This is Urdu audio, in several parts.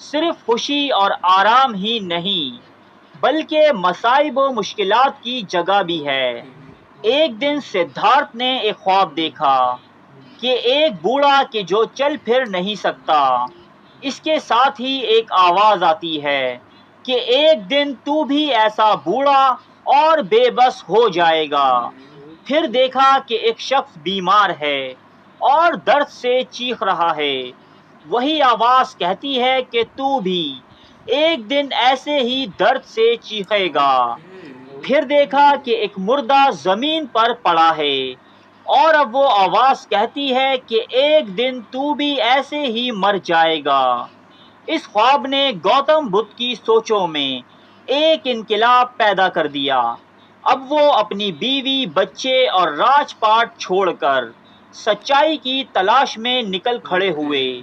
صرف خوشی اور آرام ہی نہیں بلکہ مصائب و مشکلات کی جگہ بھی ہے۔ ایک دن سدھارتھ نے ایک خواب دیکھا کہ ایک بوڑھا کہ جو چل پھر نہیں سکتا، اس کے ساتھ ہی ایک آواز آتی ہے کہ ایک دن تو بھی ایسا بوڑھا اور بے بس ہو جائے گا۔ پھر دیکھا کہ ایک شخص بیمار ہے اور درد سے چیخ رہا ہے۔ وہی آواز کہتی ہے کہ تو بھی ایک دن ایسے ہی درد سے چیخے گا۔ پھر دیکھا کہ ایک مردہ زمین پر پڑا ہے اور اب وہ آواز کہتی ہے کہ ایک دن تو بھی ایسے ہی مر جائے گا۔ اس خواب نے گوتم بدھ کی سوچوں میں ایک انقلاب پیدا کر دیا۔ اب وہ اپنی بیوی، بچے اور راج پاٹ چھوڑ کر سچائی کی تلاش میں نکل کھڑے ہوئے۔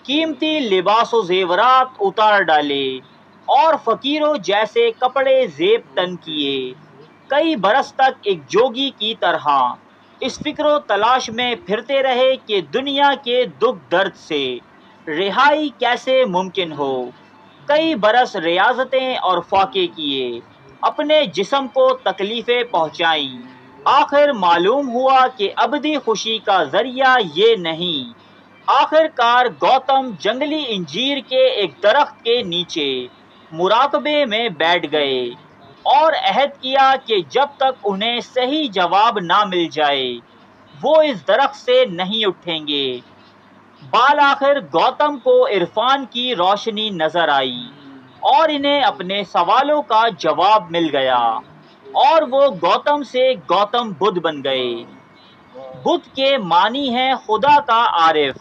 قیمتی لباس و زیورات اتار ڈالے اور فقیروں جیسے کپڑے زیب تن کیے۔ کئی برس تک ایک جوگی کی طرح اس فکر و تلاش میں پھرتے رہے کہ دنیا کے دکھ درد سے رہائی کیسے ممکن ہو۔ کئی برس ریاضتیں اور فاقے کیے، اپنے جسم کو تکلیفیں پہنچائیں۔ آخر معلوم ہوا کہ ابدی خوشی کا ذریعہ یہ نہیں۔ آخر کار گوتم جنگلی انجیر کے ایک درخت کے نیچے مراقبے میں بیٹھ گئے اور عہد کیا کہ جب تک انہیں صحیح جواب نہ مل جائے وہ اس درخت سے نہیں اٹھیں گے۔ بالآخر گوتم کو عرفان کی روشنی نظر آئی اور انہیں اپنے سوالوں کا جواب مل گیا اور وہ گوتم سے گوتم بدھ بن گئے۔ بدھ کے معنی ہے خدا کا عارف۔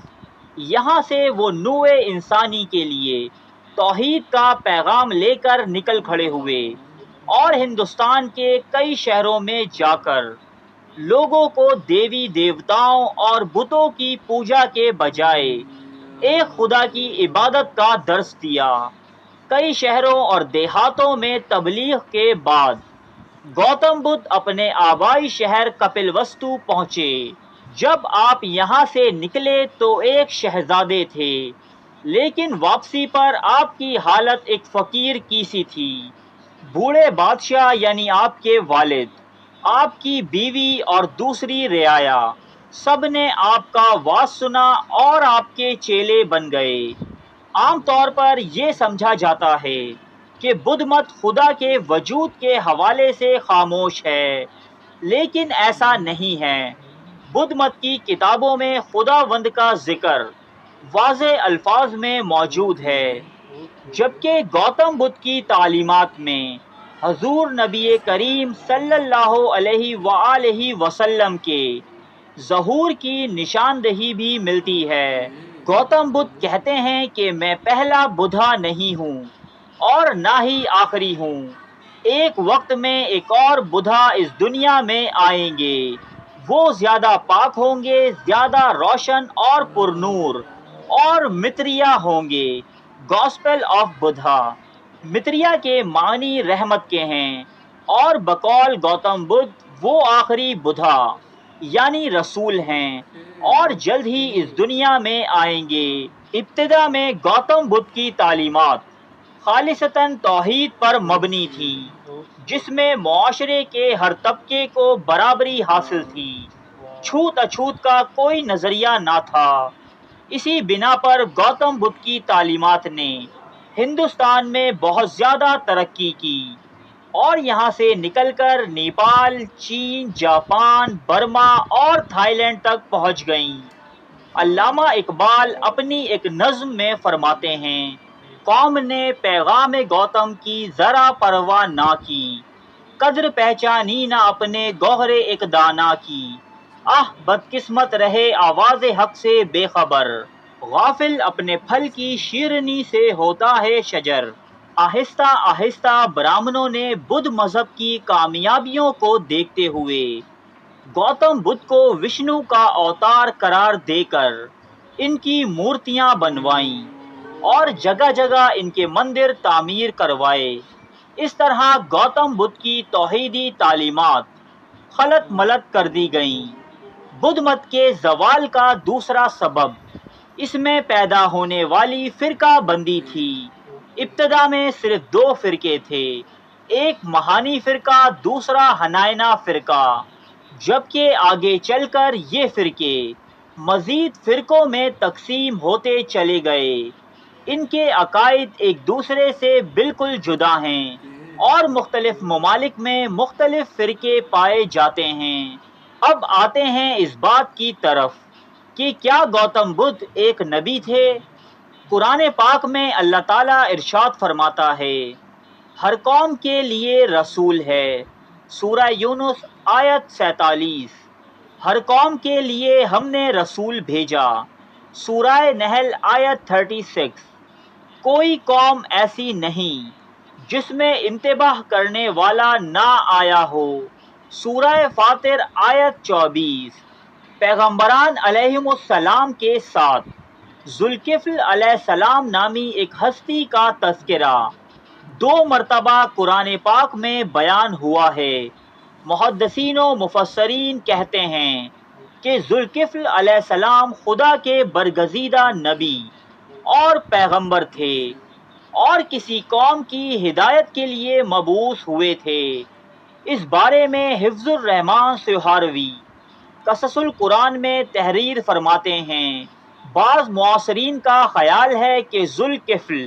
یہاں سے وہ نوع انسانی کے لیے توحید کا پیغام لے کر نکل کھڑے ہوئے اور ہندوستان کے کئی شہروں میں جا کر لوگوں کو دیوی دیوتاؤں اور بتوں کی پوجا کے بجائے ایک خدا کی عبادت کا درس دیا۔ کئی شہروں اور دیہاتوں میں تبلیغ کے بعد گوتم بدھ اپنے آبائی شہر کپل وستو پہنچے۔ جب آپ یہاں سے نکلے تو ایک شہزادے تھے، لیکن واپسی پر آپ کی حالت ایک فقیر کی سی تھی۔ بوڑھے بادشاہ یعنی آپ کے والد، آپ کی بیوی اور دوسری رعایا سب نے آپ کا واز سنا اور آپ کے چیلے بن گئے۔ عام طور پر یہ سمجھا جاتا ہے کہ بدھ مت خدا کے وجود کے حوالے سے خاموش ہے، لیکن ایسا نہیں ہے۔ بدھ مت کی کتابوں میں خداوند کا ذکر واضح الفاظ میں موجود ہے، جبکہ گوتم بدھ کی تعلیمات میں حضور نبی کریم صلی اللہ علیہ وآلہ وسلم کے ظہور کی نشاندہی بھی ملتی ہے۔ گوتم بدھ کہتے ہیں کہ میں پہلا بدھا نہیں ہوں اور نہ ہی آخری ہوں۔ ایک وقت میں ایک اور بدھا اس دنیا میں آئیں گے۔ وہ زیادہ پاک ہوں گے، زیادہ روشن اور پرنور اور متریا ہوں گے۔ Gospel of Buddha. متریا کے معنی رحمت کے ہیں اور بقول گوتم بدھ وہ آخری بدھا یعنی رسول ہیں اور جلد ہی اس دنیا میں آئیں گے۔ ابتدا میں گوتم بدھ کی تعلیمات خالصتاً توحید پر مبنی تھی، جس میں معاشرے کے ہر طبقے کو برابری حاصل تھی۔ چھوت اچھوت کا کوئی نظریہ نہ تھا۔ اسی بنا پر گوتم بدھ کی تعلیمات نے ہندوستان میں بہت زیادہ ترقی کی اور یہاں سے نکل کر نیپال، چین، جاپان، برما اور تھائی لینڈ تک پہنچ گئیں۔ علامہ اقبال اپنی ایک نظم میں فرماتے ہیں، قوم نے پیغام گوتم کی ذرا پرواہ نہ کی، قدر پہچانی نہ اپنے گوہر ایک دانا کی۔ آہ بدقسمت رہے آواز حق سے بے خبر، غافل اپنے پھل کی شیرنی سے ہوتا ہے شجر۔ آہستہ آہستہ برہمنوں نے بدھ مذہب کی کامیابیوں کو دیکھتے ہوئے گوتم بدھ کو وشنو کا اوتار قرار دے کر ان کی مورتیاں بنوائیں اور جگہ جگہ ان کے مندر تعمیر کروائے۔ اس طرح گوتم بدھ کی توحیدی تعلیمات خلط ملط کر دی گئیں۔ بدھ مت کے زوال کا دوسرا سبب اس میں پیدا ہونے والی فرقہ بندی تھی۔ ابتدا میں صرف 2 فرقے تھے، ایک مہانی فرقہ، دوسرا حنائنہ فرقہ، جبکہ آگے چل کر یہ فرقے مزید فرقوں میں تقسیم ہوتے چلے گئے۔ ان کے عقائد ایک دوسرے سے بالکل جدا ہیں اور مختلف ممالک میں مختلف فرقے پائے جاتے ہیں۔ اب آتے ہیں اس بات کی طرف کہ کیا گوتم بدھ ایک نبی تھے؟ قرآن پاک میں اللہ تعالیٰ ارشاد فرماتا ہے، ہر قوم کے لیے رسول ہے۔ سورہ یونس آیت 47۔ ہر قوم کے لیے ہم نے رسول بھیجا۔ سورہ نحل آیت 36۔ کوئی قوم ایسی نہیں جس میں انتباہ کرنے والا نہ آیا ہو۔ سورہ فاطر آیت 24۔ پیغمبران علیہم السلام کے ساتھ ذوالکفل علیہ السلام نامی ایک ہستی کا تذکرہ 2 مرتبہ قرآن پاک میں بیان ہوا ہے۔ محدثین و مفسرین کہتے ہیں کہ ذوالکفل علیہ السلام خدا کے برگزیدہ نبی اور پیغمبر تھے اور کسی قوم کی ہدایت کے لیے مبعوث ہوئے تھے۔ اس بارے میں حفظ الرحمان سہاروی قصص القرآن میں تحریر فرماتے ہیں، بعض معاصرین کا خیال ہے کہ ذوالکفل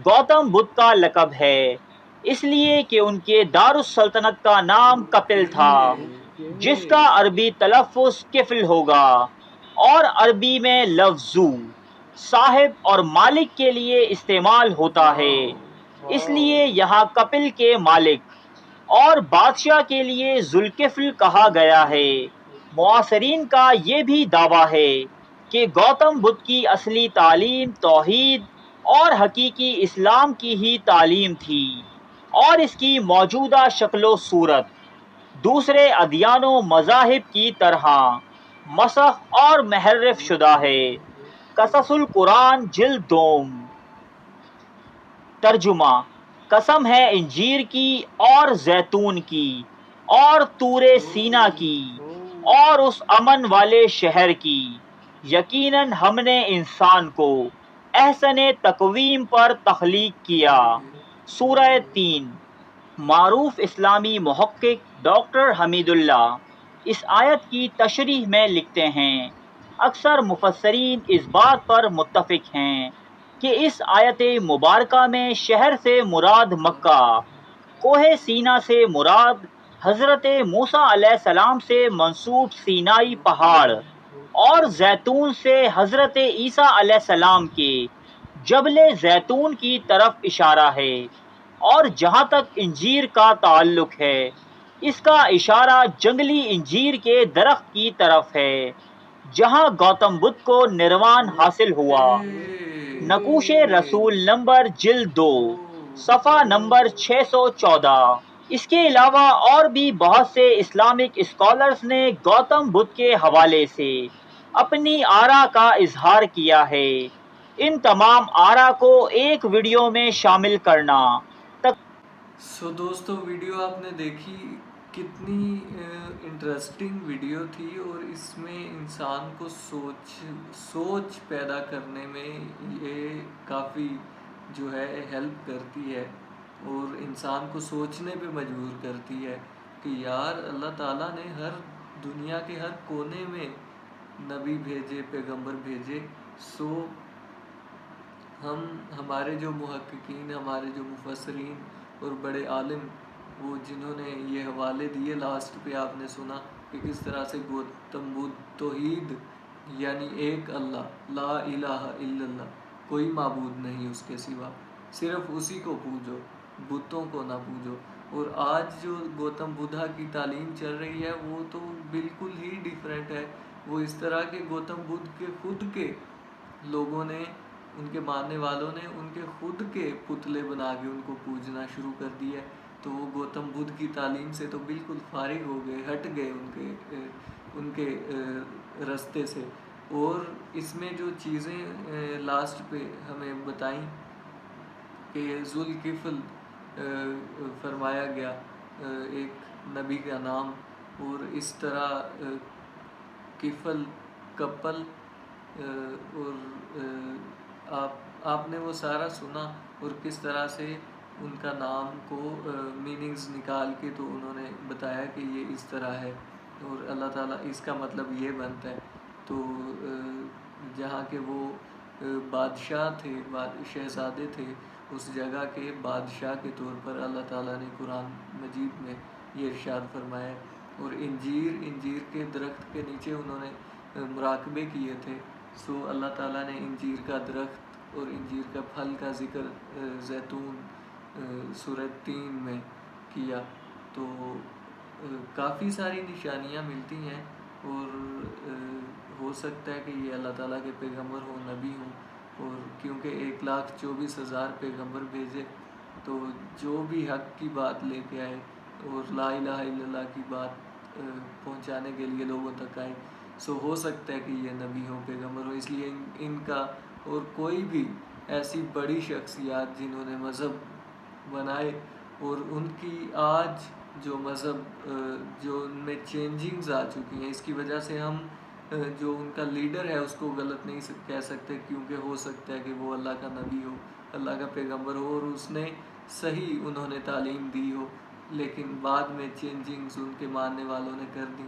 گوتم بدھ کا لقب ہے، اس لیے کہ ان کے دارالسلطنت کا نام کپل تھا، جس کا عربی تلفظ کفل ہوگا، اور عربی میں لفظ ذو صاحب اور مالک کے لیے استعمال ہوتا ہے، اس لیے یہاں کپل کے مالک اور بادشاہ کے لیے ذوالکفل کہا گیا ہے۔ معاصرین کا یہ بھی دعویٰ ہے کہ گوتم بدھ کی اصلی تعلیم توحید اور حقیقی اسلام کی ہی تعلیم تھی اور اس کی موجودہ شکل و صورت دوسرے ادیان و مذاہب کی طرح مسخ اور محرف شدہ ہے۔ قصص القرآن جلد 2۔ ترجمہ: قسم ہے انجیر کی اور زیتون کی اور طور سینا کی اور اس امن والے شہر کی، یقیناً ہم نے انسان کو احسن تقویم پر تخلیق کیا۔ سورہ 3۔ معروف اسلامی محقق ڈاکٹر حمید اللہ اس آیت کی تشریح میں لکھتے ہیں، اکثر مفسرین اس بات پر متفق ہیں کہ اس آیت مبارکہ میں شہر سے مراد مکہ، کوہ سینا سے مراد حضرت موسیٰ علیہ السلام سے منسوب سینائی پہاڑ اور زیتون سے حضرت عیسیٰ علیہ السلام کے جبل زیتون کی طرف اشارہ ہے، اور جہاں تک انجیر کا تعلق ہے اس کا اشارہ جنگلی انجیر کے درخت کی طرف ہے جہاں گوتم بدھ کو نروان حاصل ہوا۔ نقوش رسول نمبر جلد 2 صفحہ نمبر 614۔ اس کے علاوہ اور بھی بہت سے اسلامک اسکالرز نے گوتم بدھ کے حوالے سے اپنی آراء کا اظہار کیا ہے۔ ان تمام آراء کو ایک ویڈیو میں شامل کرنا دوستو ویڈیو آپ نے دیکھی، کتنی انٹرسٹنگ ویڈیو تھی، اور اس میں انسان کو سوچ پیدا کرنے میں یہ کافی جو ہے ہیلپ کرتی ہے اور انسان کو سوچنے پہ مجبور کرتی ہے کہ یار اللہ تعالیٰ نے ہر دنیا کے ہر کونے میں نبی بھیجے، پیغمبر بھیجے، سو ہمارے جو محققین، ہمارے جو مفسرین اور بڑے عالم، وہ جنہوں نے یہ حوالے دیے، لاسٹ پہ آپ نے سنا کہ کس طرح سے گوتم بدھ توحید یعنی ایک اللہ، لا الہ الا اللہ، کوئی معبود نہیں اس کے سوا، صرف اسی کو پوجو، بتوں کو نہ پوجو۔ اور آج جو گوتم بدھا کی تعلیم چل رہی ہے وہ تو بالکل ہی ڈیفرنٹ ہے۔ وہ اس طرح کہ گوتم بدھ کے خود کے لوگوں نے، ان کے ماننے والوں نے ان کے خود کے پتلے بنا کے ان کو پوجنا شروع کر دیا، تو وہ گوتم بدھ کی تعلیم سے تو بالکل فارغ ہو گئے، ہٹ گئے ان کے رستے سے۔ اور اس میں جو چیزیں لاسٹ پہ ہمیں بتائیں کہ ذوالکفل فرمایا گیا ایک نبی کا نام، اور اس طرح کفل، کپل اور آپ نے وہ سارا سنا اور کس طرح سے ان کا نام کو میننگز نکال کے تو انہوں نے بتایا کہ یہ اس طرح ہے اور اللہ تعالیٰ اس کا مطلب یہ بنتا ہے. تو جہاں کے وہ بادشاہ تھے، شہزادے تھے، اس جگہ کے بادشاہ کے طور پر اللہ تعالیٰ نے قرآن مجید میں یہ ارشاد فرمایا. اور انجیر کے درخت کے نیچے انہوں نے مراقبے کیے تھے. سو اللہ تعالیٰ نے انجیر کا درخت اور انجیر کا پھل کا ذکر زیتون سورہ 3 میں کیا. تو کافی ساری نشانیاں ملتی ہیں اور ہو سکتا ہے کہ یہ اللہ تعالیٰ کے پیغمبر ہوں، نبی ہوں. اور کیونکہ 1,24,000 پیغمبر بھیجے تو جو بھی حق کی بات لے کے آئے اور لا الہ الا اللہ کی بات پہنچانے کے لیے لوگوں تک آئے، سو ہو سکتا ہے کہ یہ نبی ہوں، پیغمبر ہوں. اس لیے ان کا اور کوئی بھی ایسی بڑی شخصیات جنہوں نے مذہب بنائے اور ان کی آج جو مذہب جو ان میں چینجنگز آ چکی ہیں، اس کی وجہ سے ہم جو ان کا لیڈر ہے اس کو غلط نہیں کہہ سکتے، کیونکہ ہو سکتا ہے کہ وہ اللہ کا نبی ہو، اللہ کا پیغمبر ہو اور اس نے صحیح انہوں نے تعلیم دی ہو، لیکن بعد میں چینجنگز ان کے ماننے والوں نے کر دی.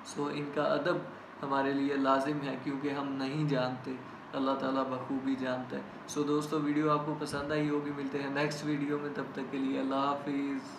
سو ان کا ادب ہمارے لیے لازم ہے کیونکہ ہم نہیں جانتے، اللہ تعالیٰ بخوبی جانتا ہے. سو دوستو، ویڈیو آپ کو پسند آئی ہوگی. ملتے ہیں نیکسٹ ویڈیو میں، تب تک کے لیے اللہ حافظ.